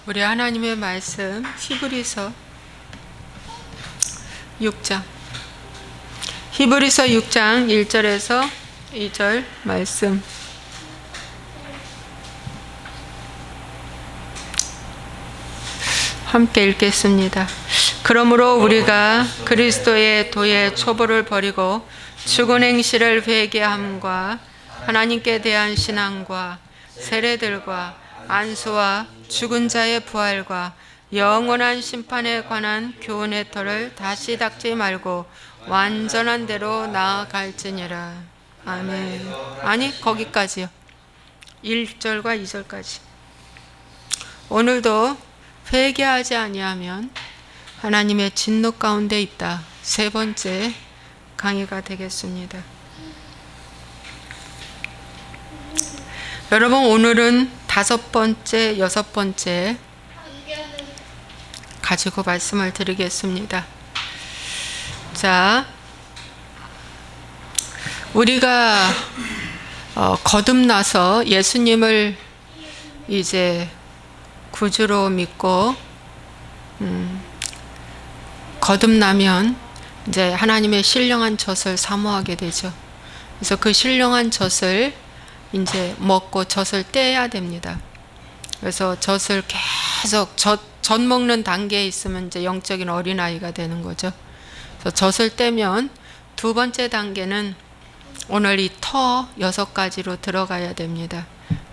우리 하나님의 말씀 히브리서 6장 1절에서 2절 말씀 함께 읽겠습니다. 그러므로 우리가 그리스도의 도의 초보를 버리고 죽은 행실을 회개함과 하나님께 대한 신앙과 세례들과 안수와 죽은 자의 부활과 영원한 심판에 관한 교훈의 터를 다시 닦지 말고 완전한 대로 나아갈지니라. 아멘. 아니, 거기까지요. 1절과 2절까지. 오늘도 회개하지 아니하면 하나님의 진노 가운데 있다. 세 번째 강의가 되겠습니다. 여러분, 오늘은 5번째, 6번째 가지고 말씀을 드리겠습니다. 자, 우리가 거듭나서 예수님을 이제 구주로 믿고 거듭나면 이제 하나님의 신령한 젖을 사모하게 되죠. 그래서 그 신령한 젖을 이제 먹고 젖을 떼야 됩니다. 그래서 젖을 계속 젖 먹는 단계에 있으면 이제 영적인 어린아이가 되는 거죠. 그래서 젖을 떼면 두 번째 단계는 오늘 이 터 6가지로 들어가야 됩니다.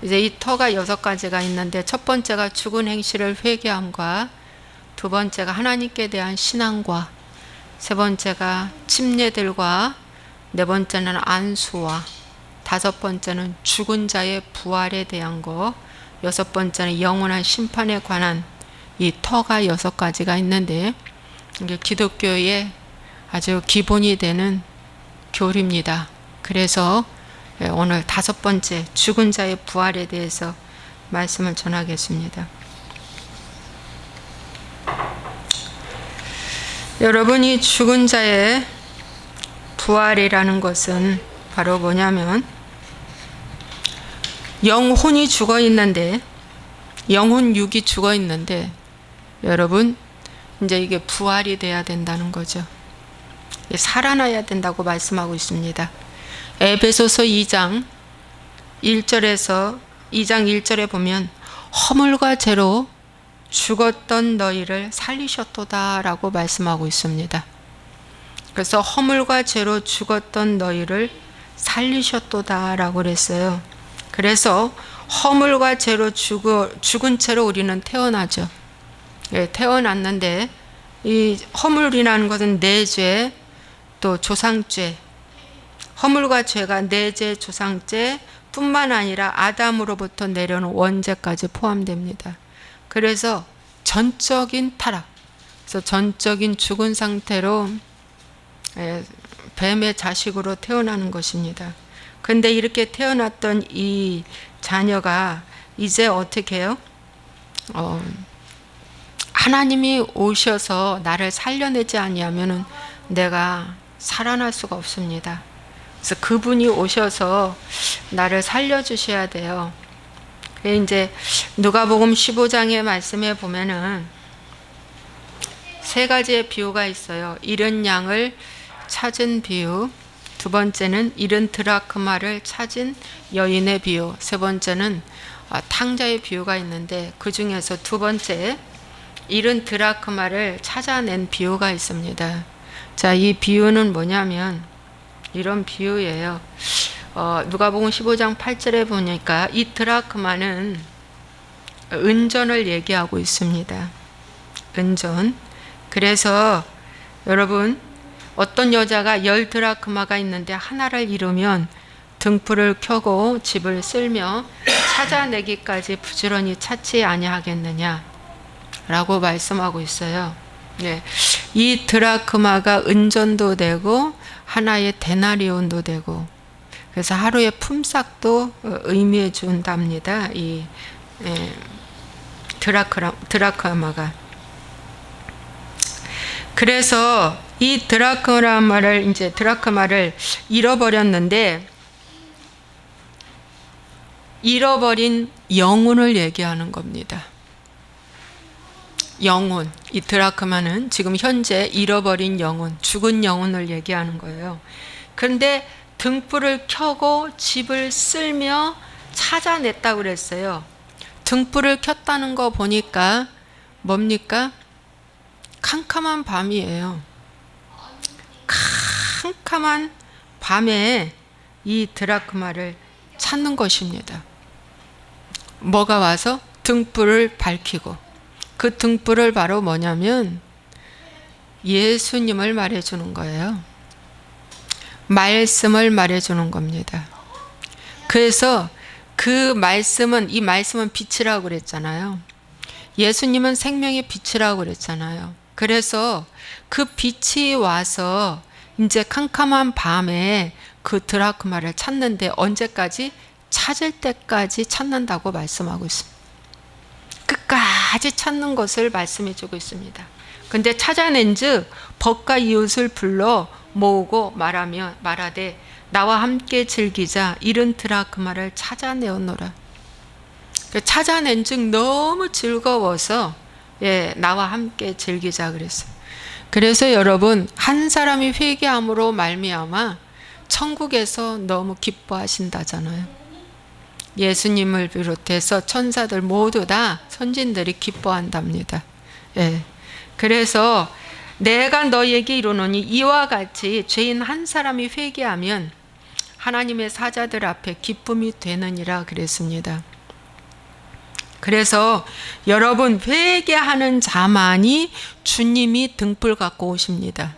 이제 이 터가 6가지가 있는데, 첫 번째가 죽은 행실을 회개함과, 두 번째가 하나님께 대한 신앙과, 세 번째가 침례들과, 네 번째는 안수와, 다섯 번째는 죽은 자의 부활에 대한 거, 여섯 번째는 영원한 심판에 관한 이 터가 6가지가 있는데, 이게 기독교의 아주 기본이 되는 교리입니다. 그래서 오늘 5번째 죽은 자의 부활에 대해서 말씀을 전하겠습니다. 여러분이 죽은 자의 부활이라는 것은 바로 뭐냐면, 영혼이 죽어 있는데, 영혼 육이 죽어 있는데, 여러분 이제 이게 부활이 돼야 된다는 거죠. 살아나야 된다고 말씀하고 있습니다. 에베소서 2장 1절에 보면 허물과 죄로 죽었던 너희를 살리셨도다 라고 말씀하고 있습니다. 그래서 허물과 죄로 죽었던 너희를 살리셨도다 라고 그랬어요. 그래서 허물과 죄로 죽은 채로 우리는 태어나죠. 태어났는데, 이 허물이라는 것은 내 죄, 또 조상죄, 허물과 죄가 내 죄, 조상죄 뿐만 아니라 아담으로부터 내려오는 원죄까지 포함됩니다. 그래서 전적인 타락, 그래서 전적인 죽은 상태로 뱀의 자식으로 태어나는 것입니다. 근데 이렇게 태어났던 이 자녀가 이제 어떻게 해요? 하나님이 오셔서 나를 살려내지 아니하면 내가 살아날 수가 없습니다. 그래서 그분이 오셔서 나를 살려주셔야 돼요. 이제 누가복음 15장의 말씀에 보면은 3가지의 비유가 있어요. 잃은 양을 찾은 비유, 두 번째는 잃은 드라크마를 찾은 여인의 비유, 세 번째는 탕자의 비유가 있는데, 그 중에서 두 번째 잃은 드라크마를 찾아낸 비유가 있습니다. 자, 이 비유는 뭐냐면 이런 비유예요. 누가복음 15장 8절에 보니까 이 드라크마는 은전을 얘기하고 있습니다. 은전. 그래서 여러분, 어떤 여자가 10드라크마가 있는데 하나를 잃으면 등불을 켜고 집을 쓸며 찾아내기까지 부지런히 찾지 아니하겠느냐 라고 말씀하고 있어요. 네. 이 드라크마가 은전도 되고 하나의 데나리온도 되고, 그래서 하루의 품삯도 의미해 준답니다. 이 드라크마가. 그래서 이 드라크마를 잃어버렸는데, 잃어버린 영혼을 얘기하는 겁니다. 영혼, 이 드라크마는 지금 현재 잃어버린 영혼, 죽은 영혼을 얘기하는 거예요. 그런데 등불을 켜고 집을 쓸며 찾아냈다고 그랬어요. 등불을 켰다는 거 보니까 뭡니까? 캄캄한 밤이에요. 캄캄한 밤에 이 드라크마를 찾는 것입니다. 뭐가 와서? 등불을 밝히고, 그 등불을 바로 뭐냐면 예수님을 말해주는 거예요. 말씀을 말해주는 겁니다. 그래서 그 말씀은, 이 말씀은 빛이라고 그랬잖아요. 예수님은 생명의 빛이라고 그랬잖아요. 그래서 그 빛이 와서 이제 캄캄한 밤에 그 드라크마를 찾는데, 언제까지? 찾을 때까지 찾는다고 말씀하고 있습니다. 끝까지 찾는 것을 말씀해 주고 있습니다. 근데 찾아낸즉 벗과 이웃을 불러 모으고 말하되 나와 함께 즐기자, 이른 드라크마를 찾아내었노라. 찾아낸즉 너무 즐거워서 나와 함께 즐기자 그랬어요. 그래서 여러분, 한 사람이 회개함으로 말미암아 천국에서 너무 기뻐하신다잖아요. 예수님을 비롯해서 천사들 모두 다, 선진들이 기뻐한답니다. 그래서 내가 너희에게 이르노니 이와 같이 죄인 한 사람이 회개하면 하나님의 사자들 앞에 기쁨이 되느니라 그랬습니다. 그래서 여러분, 회개하는 자만이 주님이 등불 갖고 오십니다.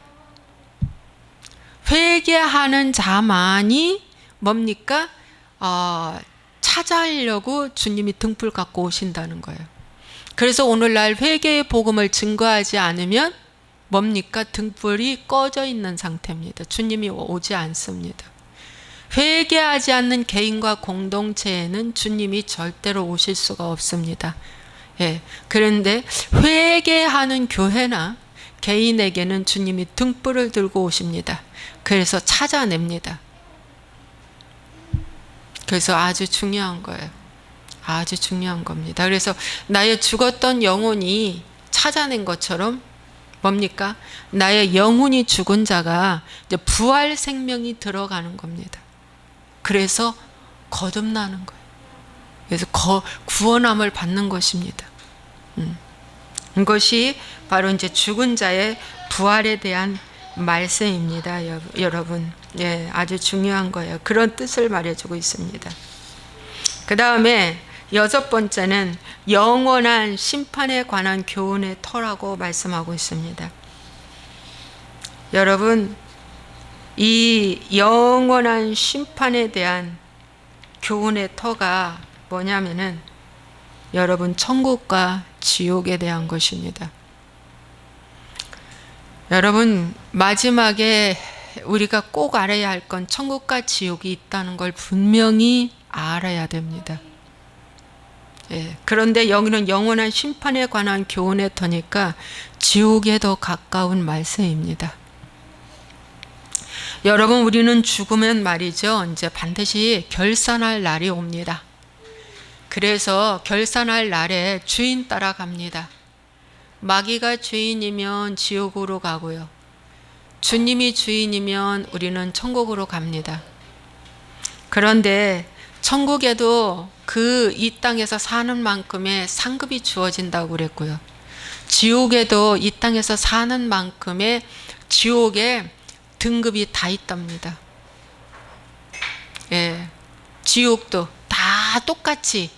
회개하는 자만이 뭡니까? 찾아하려고 주님이 등불 갖고 오신다는 거예요. 그래서 오늘날 회개의 복음을 증거하지 않으면 뭡니까? 등불이 꺼져 있는 상태입니다. 주님이 오지 않습니다. 회개하지 않는 개인과 공동체에는 주님이 절대로 오실 수가 없습니다. 그런데 회개하는 교회나 개인에게는 주님이 등불을 들고 오십니다. 그래서 찾아냅니다. 그래서 아주 중요한 거예요. 아주 중요한 겁니다. 그래서 나의 죽었던 영혼이 찾아낸 것처럼 뭡니까? 나의 영혼이 죽은 자가 이제 부활 생명이 들어가는 겁니다. 그래서 거듭나는 거예요. 그래서 구원함을 받는 것입니다. 이것이 바로 이제 죽은 자의 부활에 대한 말씀입니다, 여러분. 아주 중요한 거예요. 그런 뜻을 말해주고 있습니다. 그 다음에 6번째는 영원한 심판에 관한 교훈의 터라고 말씀하고 있습니다. 여러분, 이 영원한 심판에 대한 교훈의 터가 뭐냐면은 여러분, 천국과 지옥에 대한 것입니다. 여러분, 마지막에 우리가 꼭 알아야 할 건 천국과 지옥이 있다는 걸 분명히 알아야 됩니다. 그런데 여기는 영원한 심판에 관한 교훈의 터니까 지옥에 더 가까운 말씀입니다. 여러분, 우리는 죽으면 말이죠, 이제 반드시 결산할 날이 옵니다. 그래서 결산할 날에 주인 따라갑니다. 마귀가 주인이면 지옥으로 가고요, 주님이 주인이면 우리는 천국으로 갑니다. 그런데 천국에도 그 이 땅에서 사는 만큼의 상급이 주어진다고 그랬고요, 지옥에도 이 땅에서 사는 만큼의 지옥에 등급이 다 있답니다. 지옥도 다 똑같이,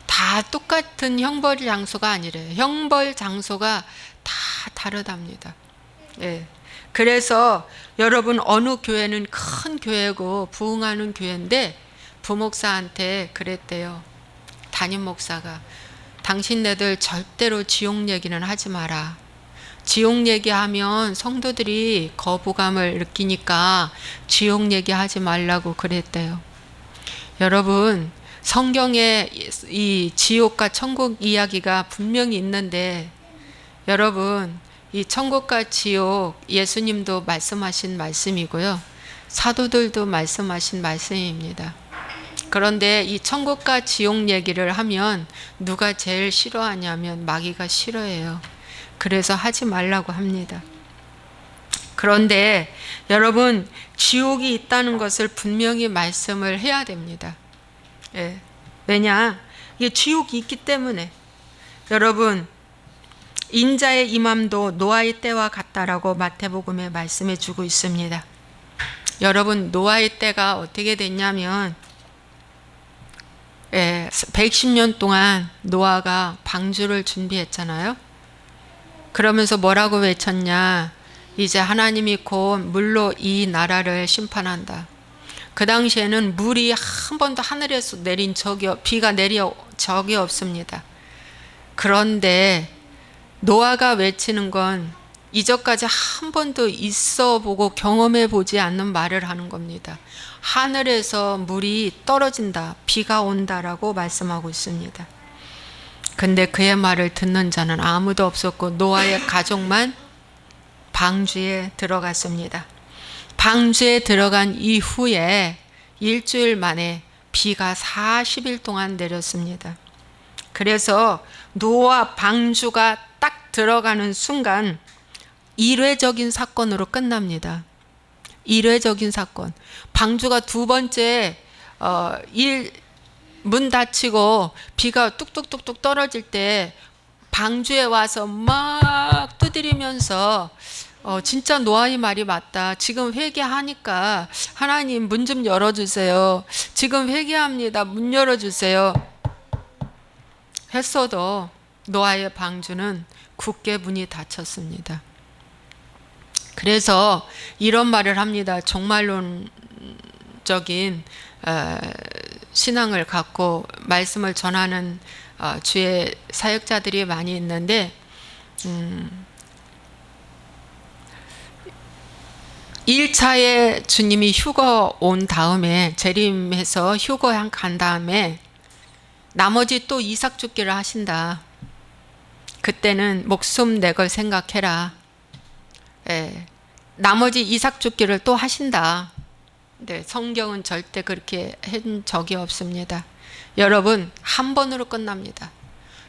다 똑같은 형벌 장소가 아니래요. 형벌 장소가 다 다르답니다. 그래서 여러분, 어느 교회는 큰 교회고 부흥하는 교회인데 부목사한테 그랬대요. 담임 목사가, 당신네들 절대로 지옥 얘기는 하지 마라. 지옥 얘기하면 성도들이 거부감을 느끼니까 지옥 얘기하지 말라고 그랬대요. 여러분, 성경에 이 지옥과 천국 이야기가 분명히 있는데, 여러분, 이 천국과 지옥 예수님도 말씀하신 말씀이고요, 사도들도 말씀하신 말씀입니다. 그런데 이 천국과 지옥 얘기를 하면 누가 제일 싫어하냐면 마귀가 싫어해요. 그래서 하지 말라고 합니다. 그런데 여러분, 지옥이 있다는 것을 분명히 말씀을 해야 됩니다. 예. 왜냐? 이게 지옥이 있기 때문에. 여러분, 인자의 임함도 노아의 때와 같다라고 마태복음에 말씀해 주고 있습니다. 여러분, 노아의 때가 어떻게 됐냐면 110년 동안 노아가 방주를 준비했잖아요. 그러면서 뭐라고 외쳤냐? 이제 하나님이 곧 물로 이 나라를 심판한다. 그 당시에는 물이 한 번도 하늘에서 내린 비가 내려 적이 없습니다. 그런데 노아가 외치는 건 이전까지 한 번도 있어 보고 경험해 보지 않는 말을 하는 겁니다. 하늘에서 물이 떨어진다, 비가 온다라고 말씀하고 있습니다. 근데 그의 말을 듣는 자는 아무도 없었고 노아의 가족만 방주에 들어갔습니다. 방주에 들어간 이후에 일주일 만에 비가 40일 동안 내렸습니다. 그래서 노아 방주가 딱 들어가는 순간 일회적인 사건으로 끝납니다. 일회적인 사건. 방주가 두 번째 문 닫히고 비가 뚝뚝뚝뚝 떨어질 때 방주에 와서 막 두드리면서 진짜 노아의 말이 맞다. 지금 회개하니까 하나님 문 좀 열어주세요. 지금 회개합니다. 문 열어주세요. 했어도 노아의 방주는 굳게 문이 닫혔습니다. 그래서 이런 말을 합니다. 종말론적인 신앙을 갖고 말씀을 전하는 주의 사역자들이 많이 있는데 1차에 주님이 휴거 온 다음에 재림해서 휴거 간 다음에 나머지 또 이삭 죽기를 하신다. 그때는 목숨 내 걸 생각해라. 나머지 이삭 죽기를 또 하신다. 네, 성경은 절대 그렇게 한 적이 없습니다. 여러분, 한 번으로 끝납니다.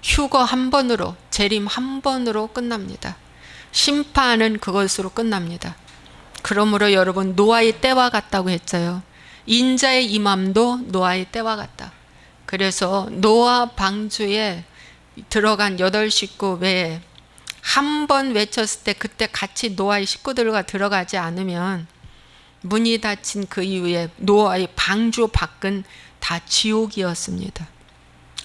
휴거 한 번으로, 재림 한 번으로 끝납니다. 심판은 그것으로 끝납니다. 그러므로 여러분, 노아의 때와 같다고 했어요. 인자의 임함도 노아의 때와 같다. 그래서 노아 방주에 들어간 8 식구 외에 한 번 외쳤을 때 그때 같이 노아의 식구들과 들어가지 않으면 문이 닫힌 그 이후에 노아의 방주 밖은 다 지옥이었습니다.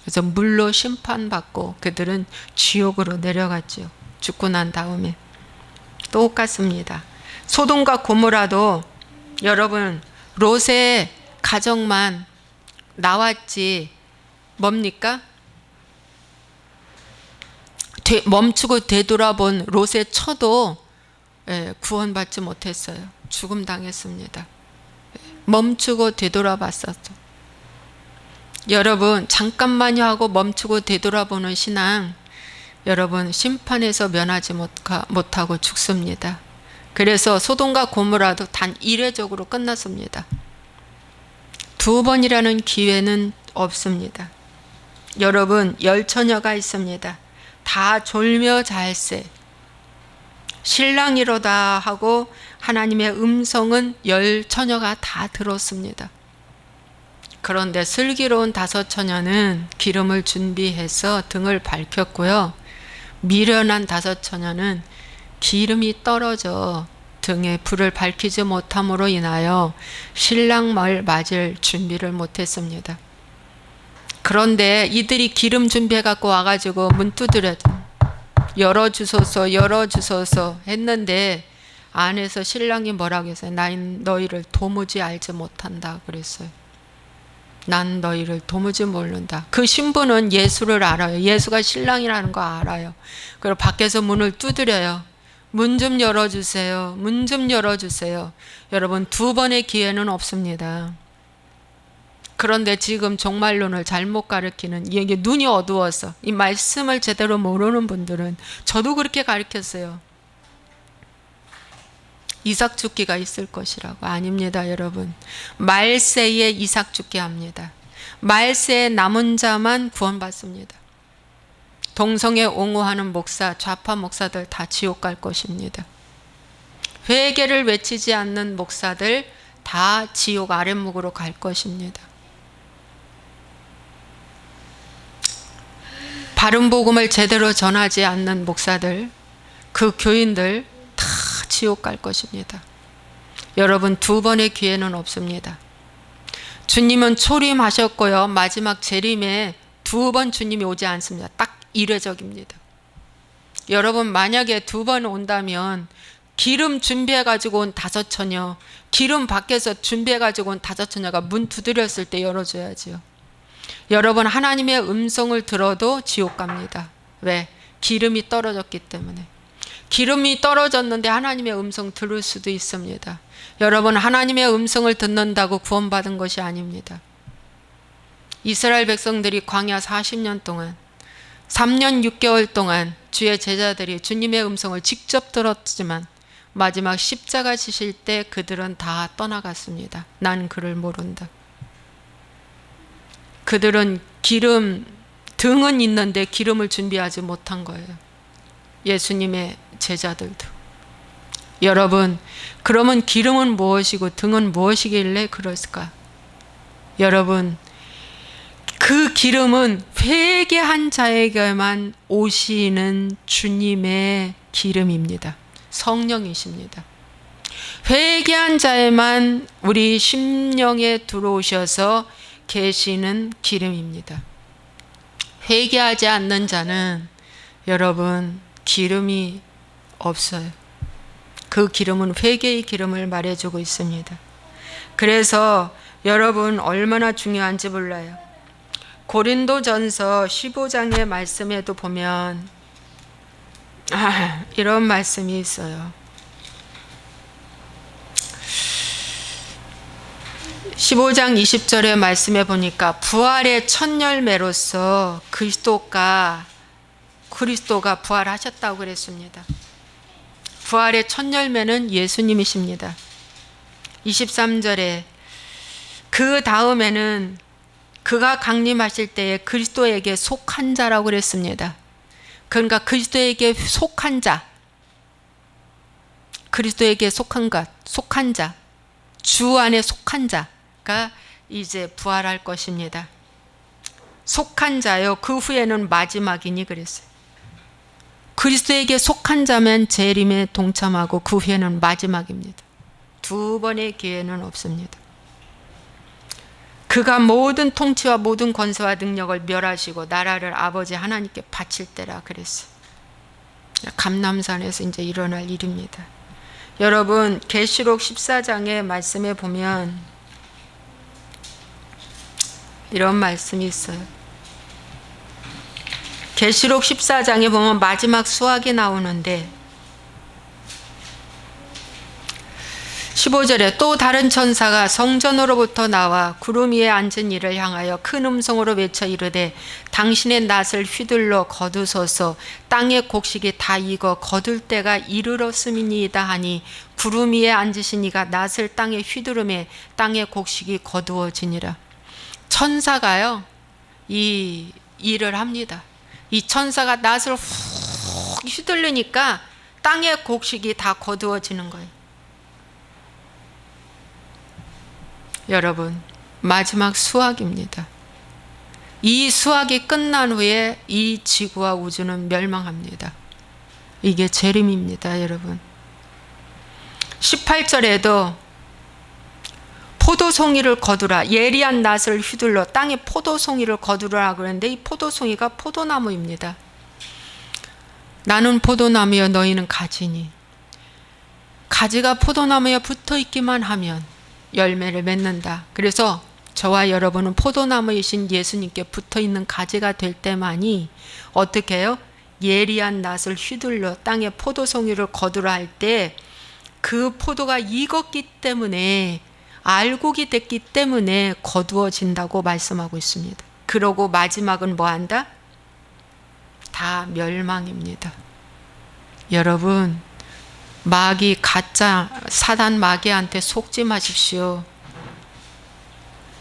그래서 물로 심판받고 그들은 지옥으로 내려갔죠. 죽고 난 다음에. 똑같습니다. 소돔과 고모라도 여러분 롯의 가정만 나왔지 뭡니까? 멈추고 되돌아본 롯의 처도 구원받지 못했어요. 죽음 당했습니다. 멈추고 되돌아봤었어. 여러분 잠깐만요 하고 멈추고 되돌아보는 신앙, 여러분 심판에서 면하지 못하고 죽습니다. 그래서 소돔과 고모라도 단 일회적으로 끝났습니다. 2번이라는 기회는 없습니다. 여러분 10처녀가 있습니다. 다 졸며 잘세. 신랑이로다 하고 하나님의 음성은 10처녀가 다 들었습니다. 그런데 슬기로운 5처녀는 기름을 준비해서 등을 밝혔고요. 미련한 5처녀는 기름이 떨어져 등에 불을 밝히지 못함으로 인하여 신랑을 맞을 준비를 못했습니다. 그런데 이들이 기름 준비해 갖고 와가지고 문 두드려 열어주소서 열어주소서 했는데 안에서 신랑이 뭐라고 했어요? 난 너희를 도무지 알지 못한다 그랬어요. 난 너희를 도무지 모른다. 그 신부는 예수를 알아요. 예수가 신랑이라는 거 알아요. 그리고 밖에서 문을 두드려요. 문 좀 열어주세요. 문 좀 열어주세요. 여러분 2번의 기회는 없습니다. 그런데 지금 종말론을 잘못 가르치는 이게 눈이 어두워서 이 말씀을 제대로 모르는 분들은 저도 그렇게 가르쳤어요. 이삭 죽기가 있을 것이라고. 아닙니다 여러분. 말세에 이삭 죽게 합니다. 말세에 남은 자만 구원받습니다. 동성애 옹호하는 목사, 좌파 목사들 다 지옥 갈 것입니다. 회개를 외치지 않는 목사들 다 지옥 아랫목으로 갈 것입니다. 바른 복음을 제대로 전하지 않는 목사들, 그 교인들 다 지옥 갈 것입니다. 여러분, 두 번의 기회는 없습니다. 주님은 초림하셨고요, 마지막 재림에 두 번 주님이 오지 않습니다. 딱 1회적입니다. 여러분, 만약에 두 번 온다면 기름 준비해가지고 온 다섯 처녀, 기름 밖에서 준비해가지고 온 다섯 처녀가 문 두드렸을 때 열어줘야지요. 여러분, 하나님의 음성을 들어도 지옥 갑니다. 왜? 기름이 떨어졌기 때문에. 기름이 떨어졌는데 하나님의 음성 들을 수도 있습니다. 여러분, 하나님의 음성을 듣는다고 구원받은 것이 아닙니다. 이스라엘 백성들이 광야 40년 동안 3년 6개월 동안 주의 제자들이 주님의 음성을 직접 들었지만 마지막 십자가 지실 때 그들은 다 떠나갔습니다. 난 그를 모른다. 그들은 기름, 등은 있는데 기름을 준비하지 못한 거예요. 예수님의 제자들도. 여러분, 그러면 기름은 무엇이고 등은 무엇이길래 그랬을까? 여러분, 그 기름은 회개한 자에게만 오시는 주님의 기름입니다. 성령이십니다. 회개한 자에만 우리 심령에 들어오셔서 계시는 기름입니다. 회개하지 않는 자는 여러분 기름이 없어요. 그 기름은 회개의 기름을 말해주고 있습니다. 그래서 여러분 얼마나 중요한지 몰라요. 고린도전서 15장의 말씀에도 보면 이런 말씀이 있어요. 15장 20절의 말씀에 보니까 부활의 첫 열매로서 그리스도가 부활하셨다고 그랬습니다. 부활의 첫 열매는 예수님이십니다. 23절에 그 다음에는 그가 강림하실 때에 그리스도에게 속한 자라고 그랬습니다. 그러니까 그리스도에게 속한 자, 그리스도에게 속한 것, 속한 자, 주 안에 속한 자가 이제 부활할 것입니다. 속한 자요, 그 후에는 마지막이니 그랬어요. 그리스도에게 속한 자면 재림에 동참하고 그 후에는 마지막입니다. 두 번의 기회는 없습니다. 그가 모든 통치와 모든 권세와 능력을 멸하시고 나라를 아버지 하나님께 바칠 때라 그랬어요. 감람산에서 이제 일어날 일입니다. 여러분, 계시록 14장의 말씀에 보면 이런 말씀이 있어요. 계시록 14장에 보면 마지막 수확이 나오는데 15절에 또 다른 천사가 성전으로부터 나와 구름 위에 앉은 이를 향하여 큰 음성으로 외쳐 이르되 당신의 낫을 휘둘러 거두소서. 땅의 곡식이 다 익어 거둘 때가 이르렀음이니이다 하니 구름 위에 앉으신 이가 낫을 땅에 휘두르매 땅의 곡식이 거두어지니라. 천사가요 이 일을 합니다. 이 천사가 낫을 훅 휘둘르니까 땅의 곡식이 다 거두어지는 거예요. 여러분, 마지막 수확입니다. 이 수확이 끝난 후에 이 지구와 우주는 멸망합니다. 이게 재림입니다, 여러분. 18절에도 포도송이를 거두라, 예리한 낫을 휘둘러 땅에 포도송이를 거두라 그러는데 이 포도송이가 포도나무입니다. 나는 포도나무여 너희는 가지니. 가지가 포도나무에 붙어 있기만 하면 열매를 맺는다. 그래서 저와 여러분은 포도나무이신 예수님께 붙어있는 가지가 될 때만이 어떻게 해요? 예리한 낫을 휘둘러 땅에 포도송이를 거두라 할 때 그 포도가 익었기 때문에 알곡이 됐기 때문에 거두어진다고 말씀하고 있습니다. 그러고 마지막은 뭐 한다? 다 멸망입니다. 여러분, 마귀 가짜 사단 마귀한테 속지 마십시오.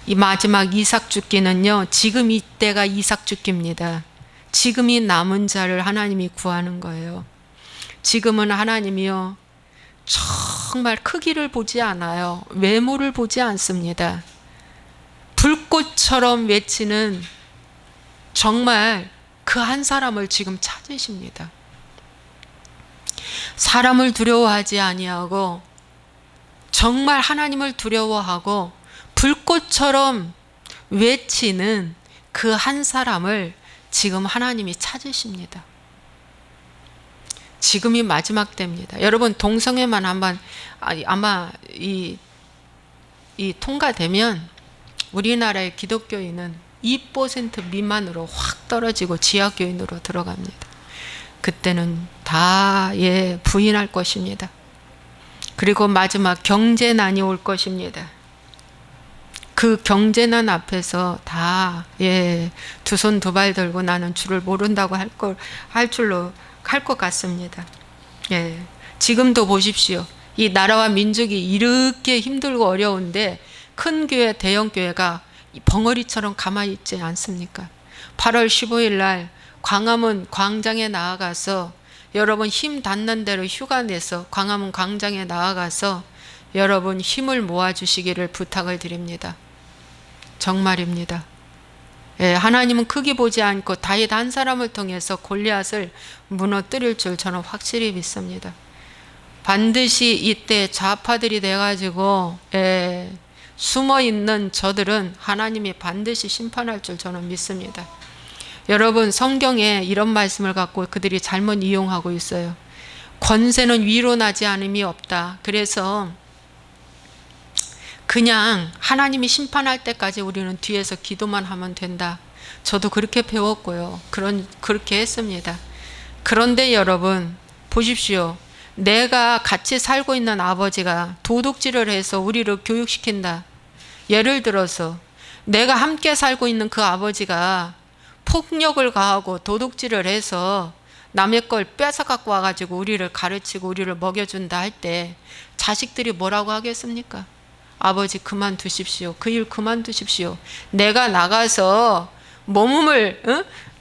이 마지막 이삭 죽기는요, 지금 이때가 이삭 죽기입니다. 지금이 남은 자를 하나님이 구하는 거예요. 지금은 하나님이요, 정말 크기를 보지 않아요. 외모를 보지 않습니다. 불꽃처럼 외치는 정말 그 한 사람을 지금 찾으십니다. 사람을 두려워하지 아니하고 정말 하나님을 두려워하고 불꽃처럼 외치는 그 한 사람을 지금 하나님이 찾으십니다. 지금이 마지막 때입니다. 여러분, 동성애만 한번 아마 이 통과되면 우리나라의 기독교인은 2% 미만으로 확 떨어지고 지하교인으로 들어갑니다. 그때는 다 부인할 것입니다. 그리고 마지막 경제난이 올 것입니다. 그 경제난 앞에서 다 두 손 두 발 들고 나는 주를 모른다고 할 것 같습니다. 지금도 보십시오. 이 나라와 민족이 이렇게 힘들고 어려운데 큰 교회, 대형 교회가 벙어리처럼 가만히 있지 않습니까? 8월 15일 날 광화문 광장에 나아가서 여러분 힘 닿는 대로 휴가 내서 광화문 광장에 나아가서 여러분 힘을 모아주시기를 부탁을 드립니다. 정말입니다. 하나님은 크게 보지 않고 다윗 한 사람을 통해서 골리앗을 무너뜨릴 줄 저는 확실히 믿습니다. 반드시 이때 좌파들이 돼가지고 숨어있는 저들은 하나님이 반드시 심판할 줄 저는 믿습니다. 여러분, 성경에 이런 말씀을 갖고 그들이 잘못 이용하고 있어요. 권세는 위로 나지 않음이 없다. 그래서 그냥 하나님이 심판할 때까지 우리는 뒤에서 기도만 하면 된다. 저도 그렇게 배웠고요. 그렇게 했습니다. 그런데 여러분, 보십시오. 내가 같이 살고 있는 아버지가 도둑질을 해서 우리를 교육시킨다. 예를 들어서 내가 함께 살고 있는 그 아버지가 폭력을 가하고 도둑질을 해서 남의 걸 뺏어 갖고 와가지고 우리를 가르치고 우리를 먹여준다 할 때 자식들이 뭐라고 하겠습니까? 아버지 그만두십시오. 그 일 그만두십시오. 내가 나가서 몸을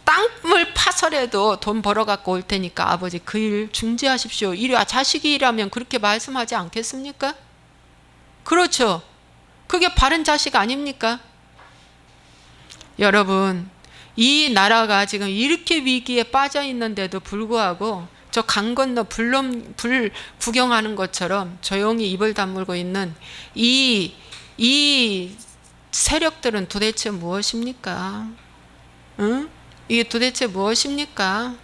땅을 파서라도 돈 벌어 갖고 올 테니까 아버지 그 일 중지하십시오. 자식이 일하면 그렇게 말씀하지 않겠습니까? 그렇죠. 그게 바른 자식 아닙니까? 여러분, 이 나라가 지금 이렇게 위기에 빠져 있는데도 불구하고 저 강 건너 불 구경하는 것처럼 조용히 입을 다물고 있는 이 세력들은 도대체 무엇입니까? 이게 도대체 무엇입니까?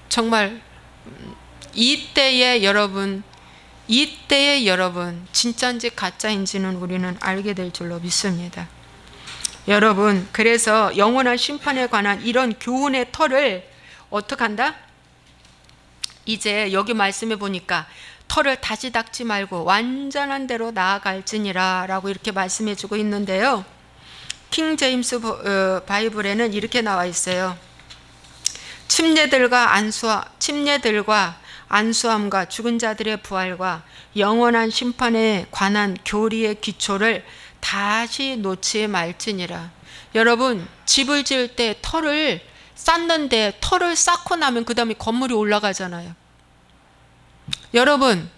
정말 이때의 여러분 진짜인지 가짜인지는 우리는 알게 될 줄로 믿습니다. 여러분, 그래서 영원한 심판에 관한 이런 교훈의 털을 어떻게 한다? 이제 여기 말씀해 보니까 털을 다시 닦지 말고 완전한 대로 나아갈지니라 라고 이렇게 말씀해 주고 있는데요. 킹 제임스 바이블에는 이렇게 나와 있어요. 침례들과 안수함과 죽은 자들의 부활과 영원한 심판에 관한 교리의 기초를 다시 놓지 말지니라. 여러분, 집을 지을 때 털을 쌓는데 털을 쌓고 나면 그 다음에 건물이 올라가잖아요. 여러분,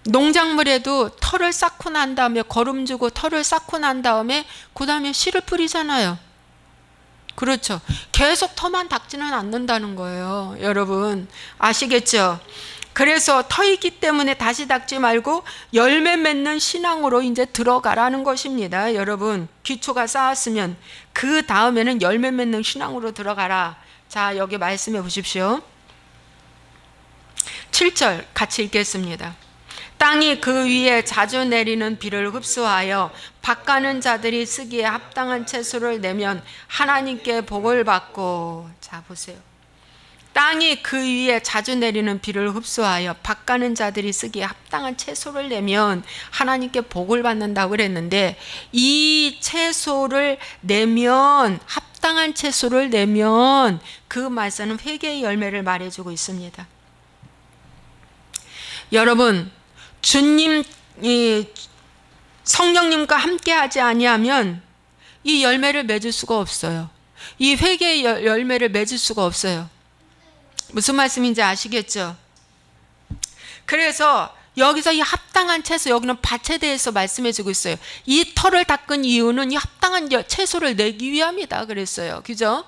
농작물에도 털을 쌓고 난 다음에 거름 주고 털을 쌓고 난 다음에 그 다음에 씨를 뿌리잖아요. 그렇죠. 계속 터만 닦지는 않는다는 거예요. 여러분 아시겠죠? 그래서 터이기 때문에 다시 닦지 말고 열매 맺는 신앙으로 이제 들어가라는 것입니다. 여러분, 기초가 쌓았으면 그 다음에는 열매 맺는 신앙으로 들어가라. 자, 여기 말씀해 보십시오. 7절 같이 읽겠습니다. 땅이 그 위에 자주 내리는 비를 흡수하여 밭가는 자들이 쓰기에 합당한 채소를 내면 하나님께 복을 받고. 자, 보세요. 땅이 그 위에 자주 내리는 비를 흡수하여 밭가는 자들이 쓰기에 합당한 채소를 내면 하나님께 복을 받는다고 그랬는데, 이 채소를 내면, 합당한 채소를 내면 그 말씀은 회개의 열매를 말해주고 있습니다. 여러분, 주님 성령님과 함께 하지 아니하면 이 열매를 맺을 수가 없어요. 이 회개의 열매를 맺을 수가 없어요. 무슨 말씀인지 아시겠죠? 그래서 여기서 이 합당한 채소, 여기는 밭에 대해서 말씀해 주고 있어요. 이 털을 닦은 이유는 이 합당한 채소를 내기 위함이다 그랬어요. 그죠?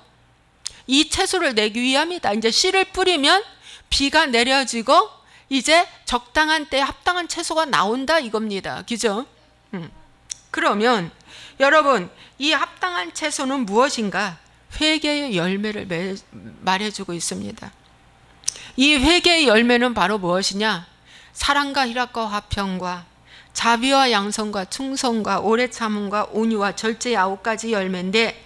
이 채소를 내기 위함이다. 이제 씨를 뿌리면 비가 내려지고 이제 적당한 때에 합당한 채소가 나온다 이겁니다. 그죠? 그러면 여러분, 이 합당한 채소는 무엇인가? 회개의 열매를 말해주고 있습니다. 이 회개의 열매는 바로 무엇이냐? 사랑과 희락과 화평과 자비와 양선과 충성과 오래 참음과 온유와 절제의 9가지 열매인데,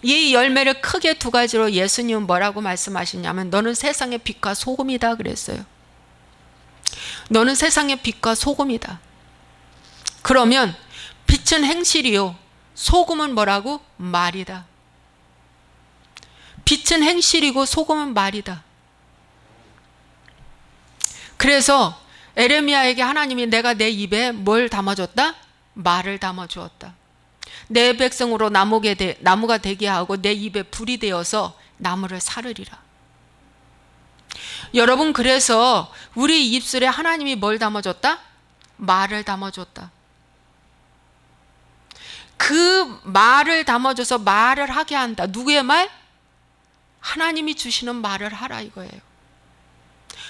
이 열매를 크게 2가지로 예수님은 뭐라고 말씀하시냐면 너는 세상의 빛과 소금이다 그랬어요. 너는 세상의 빛과 소금이다. 그러면 빛은 행실이요, 소금은 뭐라고? 말이다. 빛은 행실이고 소금은 말이다. 그래서 에레미야에게 하나님이 내가 내 입에 뭘 담아줬다? 말을 담아주었다. 내 백성으로 나무가 되게 하고 내 입에 불이 되어서 나무를 사르리라. 여러분, 그래서 우리 입술에 하나님이 뭘 담아줬다? 말을 담아줬다. 그 말을 담아줘서 말을 하게 한다. 누구의 말? 하나님이 주시는 말을 하라 이거예요.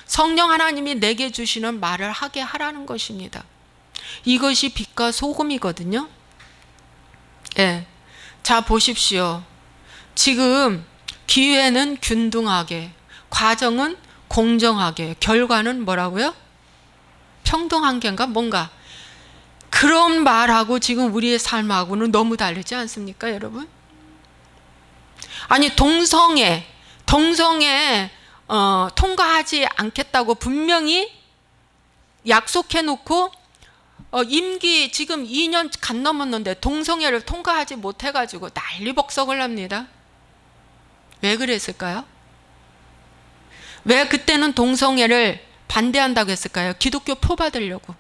성령 하나님이 내게 주시는 말을 하게 하라는 것입니다. 이것이 빛과 소금이거든요. 예. 자, 보십시오. 지금 기회는 균등하게, 과정은 공정하게, 결과는 뭐라고요? 평등한게인가 뭔가. 그런 말하고 지금 우리의 삶하고는 너무 다르지 않습니까, 여러분? 아니, 동성애 통과하지 않겠다고 분명히 약속해 놓고 임기 지금 2년 간 넘었는데 동성애를 통과하지 못해가지고 난리벅석을 합니다. 왜 그랬을까요? 왜 그때는 동성애를 반대한다고 했을까요? 기독교 표 받으려고.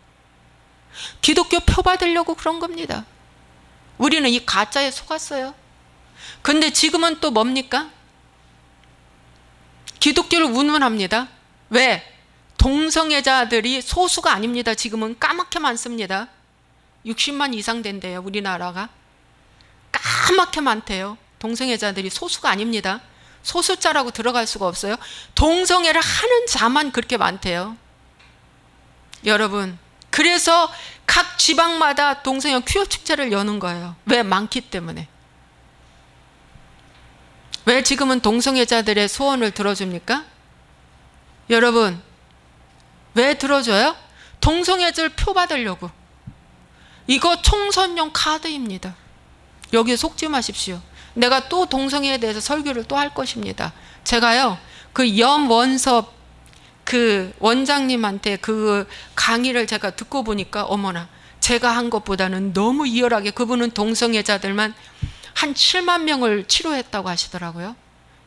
기독교 표 받으려고 그런 겁니다. 우리는 이 가짜에 속았어요. 근데 지금은 또 뭡니까? 기독교를 운운합니다. 왜? 동성애자들이 소수가 아닙니다. 지금은 까맣게 많습니다. 60만 이상 된대요, 우리나라가. 까맣게 많대요. 동성애자들이 소수가 아닙니다. 소수자라고 들어갈 수가 없어요. 동성애를 하는 자만 그렇게 많대요. 여러분, 그래서 각 지방마다 동성애 퀴어 축제를 여는 거예요. 왜? 많기 때문에. 왜 지금은 동성애자들의 소원을 들어줍니까? 여러분, 왜 들어줘요? 동성애자를 표 받으려고. 이거 총선용 카드입니다. 여기에 속지 마십시오. 내가 또 동성애에 대해서 설교를 또 할 것입니다. 제가요, 그 염원섭 그 원장님한테 그 강의를 제가 듣고 보니까 어머나, 제가 한 것보다는 너무 이열하게 그분은 동성애자들만 한 7만 명을 치료했다고 하시더라고요.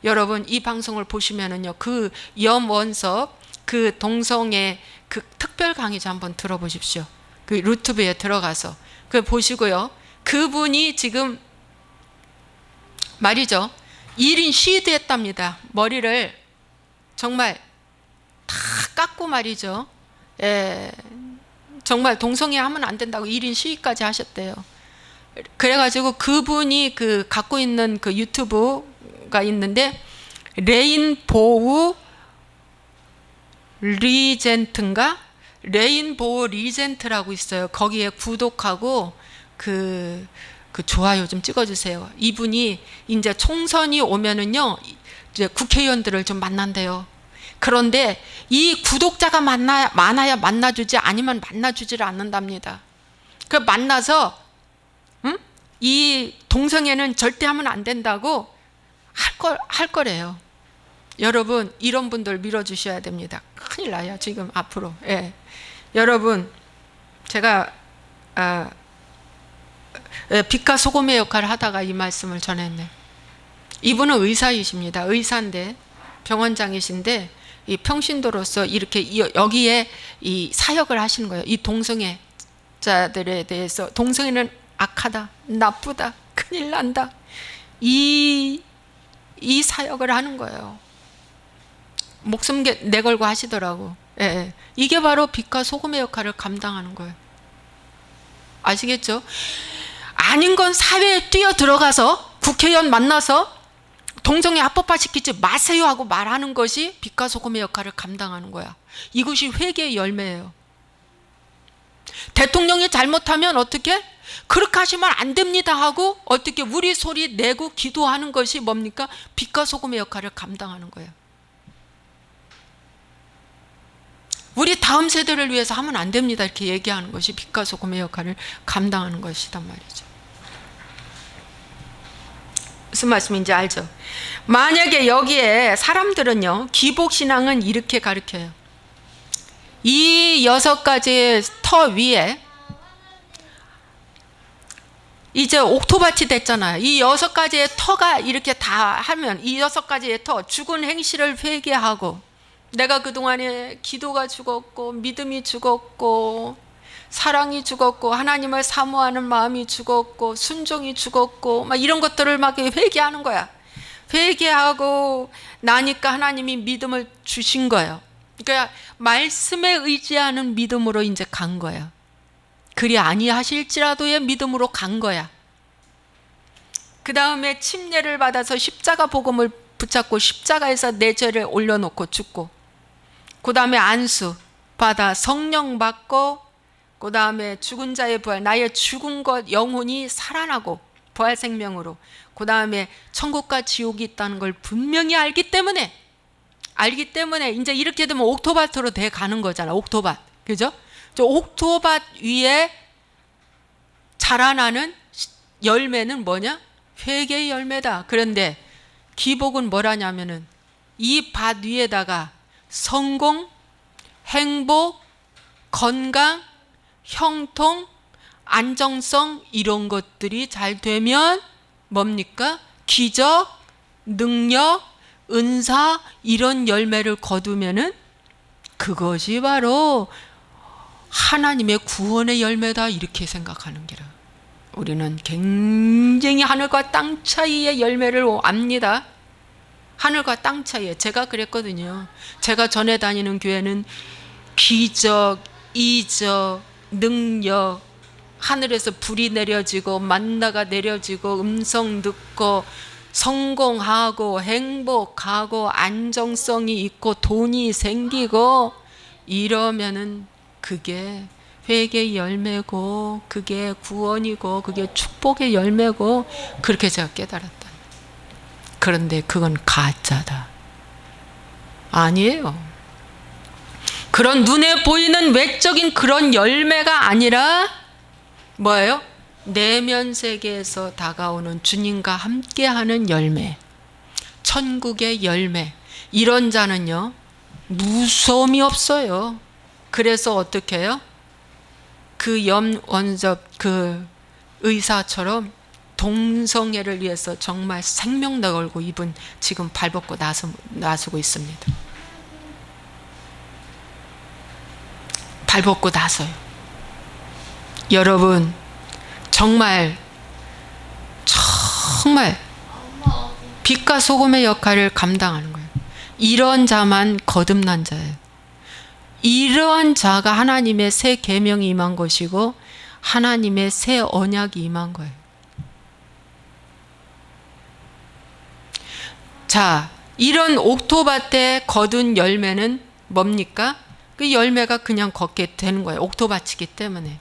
여러분, 이 방송을 보시면은요, 그 염원섭 그 동성애 그 특별 강의 좀 한번 들어보십시오. 그 유튜브에 들어가서 그 보시고요. 그분이 지금 말이죠, 1인 시위했답니다. 머리를 정말 다 깎고 말이죠. 정말 동성애 하면 안 된다고 1인 시위까지 하셨대요. 그래가지고 그분이 그 갖고 있는 그 유튜브가 있는데 레인보우 리젠트인가? 레인보우 리젠트라고 있어요. 거기에 구독하고 그 좋아요 좀 찍어주세요. 이분이 이제 총선이 오면은요, 이제 국회의원들을 좀 만난대요. 그런데 이 구독자가 많아야 만나주지, 아니면 만나주지를 않는답니다. 그 만나서 이 동성애는 절대 하면 안 된다고 할 거래요. 여러분, 이런 분들 밀어주셔야 됩니다. 큰일 나요, 지금 앞으로. 예. 여러분, 제가 빛과 소금의 역할을 하다가 이 말씀을 전했네. 이분은 의사이십니다. 의사인데, 병원장이신데, 이 평신도로서 이렇게 여기에 이 사역을 하시는 거예요. 이 동성애자들에 대해서 동성애는 악하다, 나쁘다, 큰일 난다. 이 사역을 하는 거예요. 목숨 내걸고 하시더라고. 예. 이게 바로 빛과 소금의 역할을 감당하는 거예요. 아시겠죠? 아닌 건 사회에 뛰어 들어가서 국회의원 만나서 동성애 합법화시키지 마세요 하고 말하는 것이 빛과 소금의 역할을 감당하는 거야. 이것이 회개의 열매예요. 대통령이 잘못하면 어떻게? 그렇게 하시면 안 됩니다 하고 어떻게 우리 소리 내고 기도하는 것이 뭡니까? 빛과 소금의 역할을 감당하는 거예요. 우리 다음 세대를 위해서 하면 안 됩니다 이렇게 얘기하는 것이 빛과 소금의 역할을 감당하는 것이단 말이죠. 무슨 말씀인지 알죠? 만약에 여기에 사람들은요, 기복신앙은 이렇게 가르쳐요. 이 6가지의 터 위에 이제 옥토밭이 됐잖아요. 이 6가지의 터가 이렇게 다 하면 이 6가지의 터, 죽은 행실을 회개하고 내가 그동안에 기도가 죽었고 믿음이 죽었고 사랑이 죽었고 하나님을 사모하는 마음이 죽었고 순종이 죽었고 막 이런 것들을 막 회개하는 거야. 회개하고 나니까 하나님이 믿음을 주신 거예요. 그러니까 말씀에 의지하는 믿음으로 이제 간 거예요. 그리 아니하실지라도의 믿음으로 간 거야. 그 다음에 침례를 받아서 십자가 복음을 붙잡고 십자가에서 내 죄를 올려놓고 죽고, 그 다음에 안수 받아 성령 받고, 그 다음에 죽은 자의 부활, 나의 죽은 것 영혼이 살아나고 부활 생명으로, 그 다음에 천국과 지옥이 있다는 걸 분명히 알기 때문에 이제 이렇게 되면 옥토밭으로 돼 가는 거잖아. 옥토밭, 그죠? 저 옥토밭 위에 자라나는 열매는 뭐냐? 회개의 열매다. 그런데 기복은 뭐라냐면은 이 밭 위에다가 성공, 행복, 건강, 형통, 안정성 이런 것들이 잘 되면 뭡니까? 기적, 능력, 은사 이런 열매를 거두면은 그것이 바로 하나님의 구원의 열매다 이렇게 생각하는 게라. 우리는 굉장히 하늘과 땅 차이의 열매를 압니다. 하늘과 땅 차이에. 제가 그랬거든요. 제가 전에 다니는 교회는 기적, 이적, 능력, 하늘에서 불이 내려지고 만나가 내려지고 음성 듣고 성공하고 행복하고 안정성이 있고 돈이 생기고 이러면은 그게 회개의 열매고 그게 구원이고 그게 축복의 열매고 그렇게 제가 깨달았다. 그런데 그건 가짜다. 아니에요. 그런 눈에 보이는 외적인 그런 열매가 아니라 뭐예요? 내면 세계에서 다가오는 주님과 함께하는 열매, 천국의 열매. 이런 자는요 무서움이 없어요. 그래서 어떻게 해요? 그 염원접 그 의사처럼 동성애를 위해서 정말 생명 걸고 이분 지금 발벗고 나서고 있습니다. 발벗고 나서요. 여러분 정말 빛과 소금의 역할을 감당하는 거예요. 이런 자만 거듭난 자예요. 이러한 자가 하나님의 새 계명이 임한 것이고 하나님의 새 언약이 임한 거예요. 자, 이런 옥토밭에 거둔 열매는 뭡니까? 그 열매가 그냥 걷게 되는 거예요. 옥토밭이기 때문에.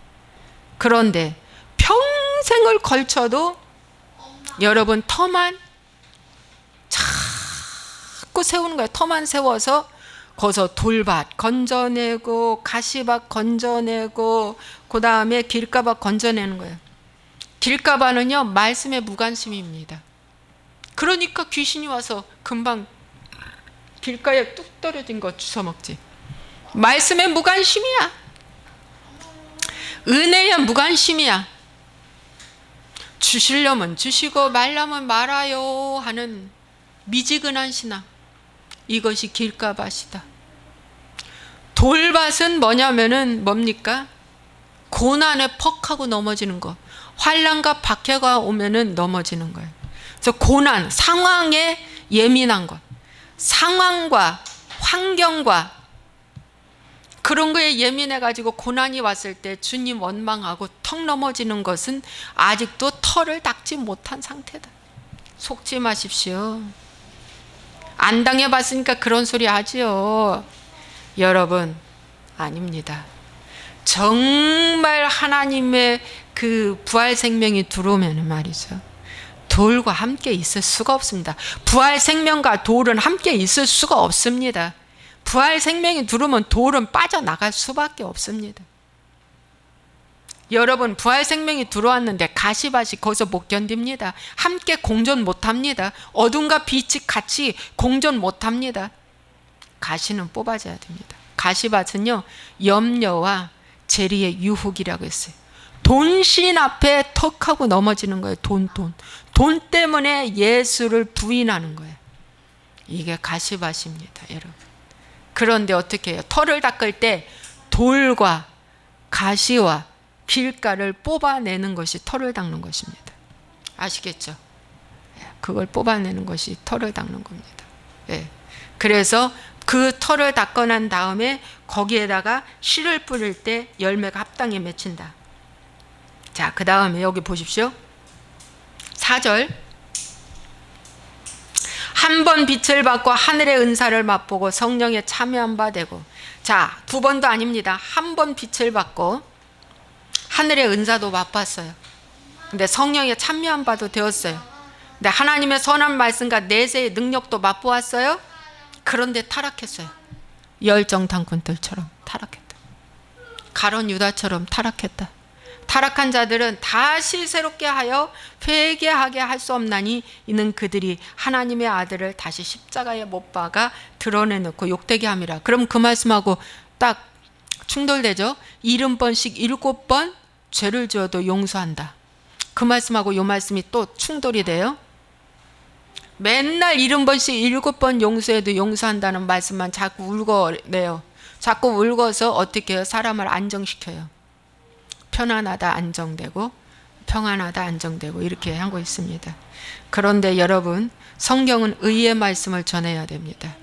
그런데 평생을 걸쳐도 여러분 터만 자꾸 세우는 거예요. 터만 세워서 거기서 돌밭 건져내고 가시밭 건져내고 그 다음에 길가밭 건져내는 거예요. 길가밭은요 말씀에 무관심입니다. 그러니까 귀신이 와서 금방 길가에 뚝 떨어진 거 주워먹지. 말씀에 무관심이야. 은혜야 무관심이야. 주시려면 주시고 말려면 말아요 하는 미지근한 신앙. 이것이 길가밭이다. 돌밭은 뭐냐면은 뭡니까? 고난에 퍽 하고 넘어지는 거, 환난과 박해가 오면은 넘어지는 거예요. 그래서 고난, 상황에 예민한 것, 상황과 환경과 그런 거에 예민해가지고 고난이 왔을 때 주님 원망하고 턱 넘어지는 것은 아직도 털을 닦지 못한 상태다. 속지 마십시오. 안 당해봤으니까 그런 소리 하지요. 여러분, 아닙니다. 정말 하나님의 그 부활 생명이 들어오면 말이죠, 돌과 함께 있을 수가 없습니다. 부활 생명과 돌은 함께 있을 수가 없습니다. 부활 생명이 들어오면 돌은 빠져나갈 수밖에 없습니다. 여러분, 부활 생명이 들어왔는데 가시밭이 거기서 못 견딥니다. 함께 공존 못합니다. 어둠과 빛이 같이 공존 못합니다. 가시는 뽑아져야 됩니다. 가시밭은요, 염려와 재리의 유혹이라고 했어요. 돈신 앞에 턱하고 넘어지는 거예요. 돈 때문에 예수를 부인하는 거예요. 이게 가시밭입니다, 여러분. 그런데 어떻게 해요? 털을 닦을 때 돌과 가시와 길가를 뽑아내는 것이 털을 닦는 것입니다. 아시겠죠? 그걸 뽑아내는 것이 털을 닦는 겁니다. 예. 그래서 그 털을 닦고 난 다음에 거기에다가 씨를 뿌릴 때 열매가 합당히 맺힌다. 자, 그 다음에 여기 보십시오. 4절. 한 번 빛을 받고 하늘의 은사를 맛보고 성령에 참여한 바 되고. 자, 두 번도 아닙니다. 한 번 빛을 받고 하늘의 은사도 맛봤어요. 근데 성령에 참여한 바도 되었어요. 근데 하나님의 선한 말씀과 내세의 능력도 맛보았어요. 그런데 타락했어요. 열정 당꾼들처럼 타락했다. 가론 유다처럼 타락했다. 타락한 자들은 다시 새롭게 하여 회개하게 할 수 없나니 이는 그들이 하나님의 아들을 다시 십자가에 못 박아 드러내놓고 욕되게 함이라. 그럼 그 말씀하고 딱 충돌되죠. 70번씩 7번 죄를 지어도 용서한다. 그 말씀하고 이 말씀이 또 충돌이 돼요. 맨날 70번씩 7번 용서해도 용서한다는 말씀만 자꾸 울거내요. 자꾸 울거서 어떻게 해요? 사람을 안정시켜요. 편안하다 안정되고, 평안하다 안정되고, 이렇게 하고 있습니다. 그런데 여러분, 성경은 의의 말씀을 전해야 됩니다.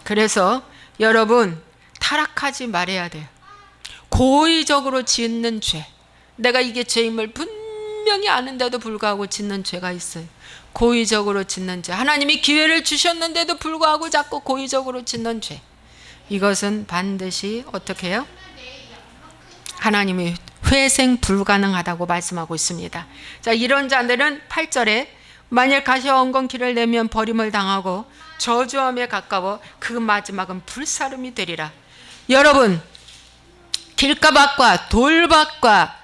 그래서 여러분, 타락하지 말아야 돼요. 고의적으로 짓는 죄, 내가 이게 죄임을 분명히 아는데도 불구하고 짓는 죄가 있어요. 고의적으로 짓는 죄, 하나님이 기회를 주셨는데도 불구하고 자꾸 고의적으로 짓는 죄, 이것은 반드시 어떻게 해요? 하나님이 회생 불가능하다고 말씀하고 있습니다. 자, 이런 자들은 8절에 만일 가시와 엉겅퀴를 내면 버림을 당하고 저주함에 가까워 그 마지막은 불사름이 되리라. 여러분, 길가밭과 돌밭과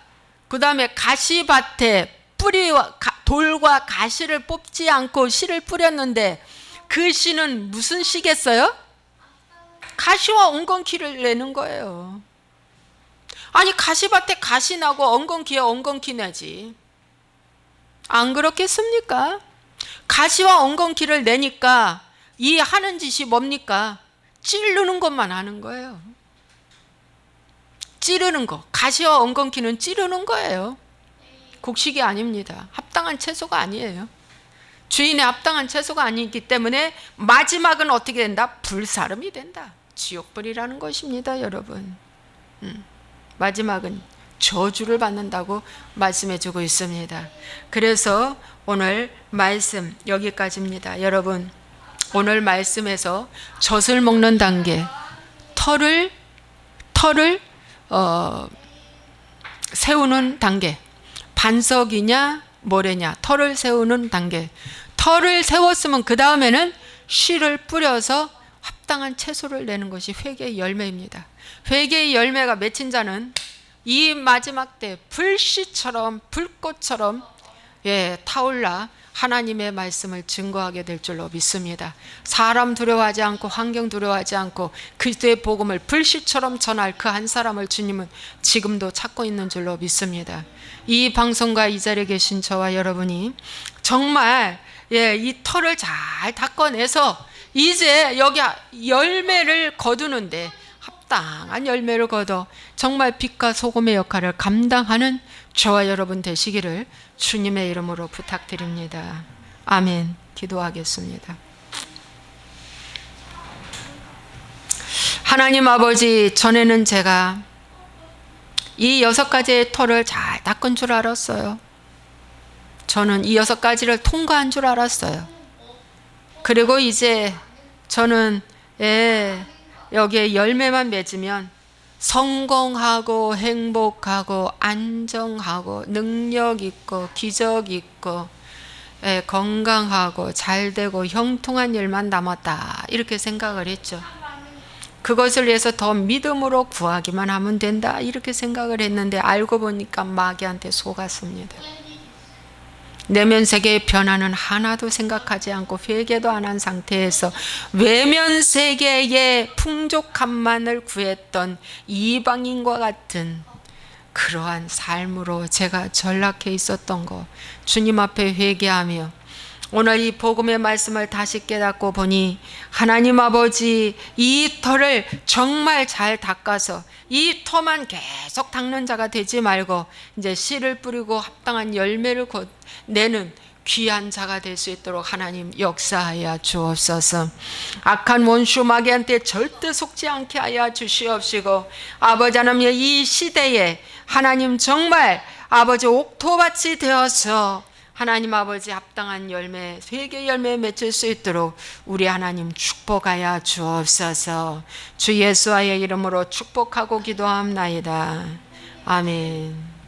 그 다음에 가시밭에 뿌리와 돌과 가시를 뽑지 않고 씨를 뿌렸는데 그 씨는 무슨 씨겠어요? 가시와 엉겅퀴를 내는 거예요. 아니, 가시밭에 가시 나고 엉겅퀴에 엉겅퀴 내지. 안 그렇겠습니까? 가시와 엉겅퀴를 내니까 이 하는 짓이 뭡니까? 찌르는 것만 하는 거예요. 찌르는 거. 가시와 엉겅퀴는 찌르는 거예요. 곡식이 아닙니다. 합당한 채소가 아니에요. 주인의 합당한 채소가 아니기 때문에 마지막은 어떻게 된다? 불사름이 된다. 지옥불이라는 것입니다, 여러분. 마지막은 저주를 받는다고 말씀해주고 있습니다. 그래서 오늘 말씀 여기까지입니다. 여러분, 오늘 말씀에서 젖을 먹는 단계, 털을 세우는 단계, 반석이냐 모래냐, 털을 세우는 단계. 털을 세웠으면 그 다음에는 씨를 뿌려서 합당한 채소를 내는 것이 회개의 열매입니다. 회개의 열매가 맺힌 자는 이 마지막 때 불씨처럼 불꽃처럼 타올라 하나님의 말씀을 증거하게 될 줄로 믿습니다. 사람 두려워하지 않고 환경 두려워하지 않고 그리스도의 복음을 불씨처럼 전할 그 한 사람을 주님은 지금도 찾고 있는 줄로 믿습니다. 이 방송과 이 자리에 계신 저와 여러분이 정말 이 털을 잘 닦아내서 이제 여기 열매를 거두는데, 합당한 열매를 거둬 정말 빛과 소금의 역할을 감당하는 저와 여러분 되시기를 주님의 이름으로 부탁드립니다. 아멘. 기도하겠습니다. 하나님 아버지, 전에는 제가 이 6가지의 터를 잘 닦은 줄 알았어요. 저는 이 6가지를 통과한 줄 알았어요. 그리고 이제 저는 여기에 열매만 맺으면 성공하고 행복하고 안정하고 능력 있고 기적 있고 건강하고 잘되고 형통한 일만 남았다, 이렇게 생각을 했죠. 그것을 위해서 더 믿음으로 구하기만 하면 된다, 이렇게 생각을 했는데 알고 보니까 마귀한테 속았습니다. 내면 세계의 변화는 하나도 생각하지 않고 회개도 안 한 상태에서 외면 세계의 풍족함만을 구했던 이방인과 같은 그러한 삶으로 제가 전락해 있었던 거 주님 앞에 회개하며 오늘 이 복음의 말씀을 다시 깨닫고 보니 하나님 아버지, 이 터를 정말 잘 닦아서 이 터만 계속 닦는 자가 되지 말고 이제 씨를 뿌리고 합당한 열매를 내는 귀한 자가 될 수 있도록 하나님 역사하여 주옵소서. 악한 원수 마귀한테 절대 속지 않게 하여 주시옵시고, 아버지 하나님 이 시대에 하나님 정말 아버지 옥토밭이 되어서 하나님 아버지 합당한 열매, 회개 열매 맺을 수 있도록 우리 하나님 축복하여 주옵소서. 주 예수와의 이름으로 축복하고 기도합나이다. 아멘.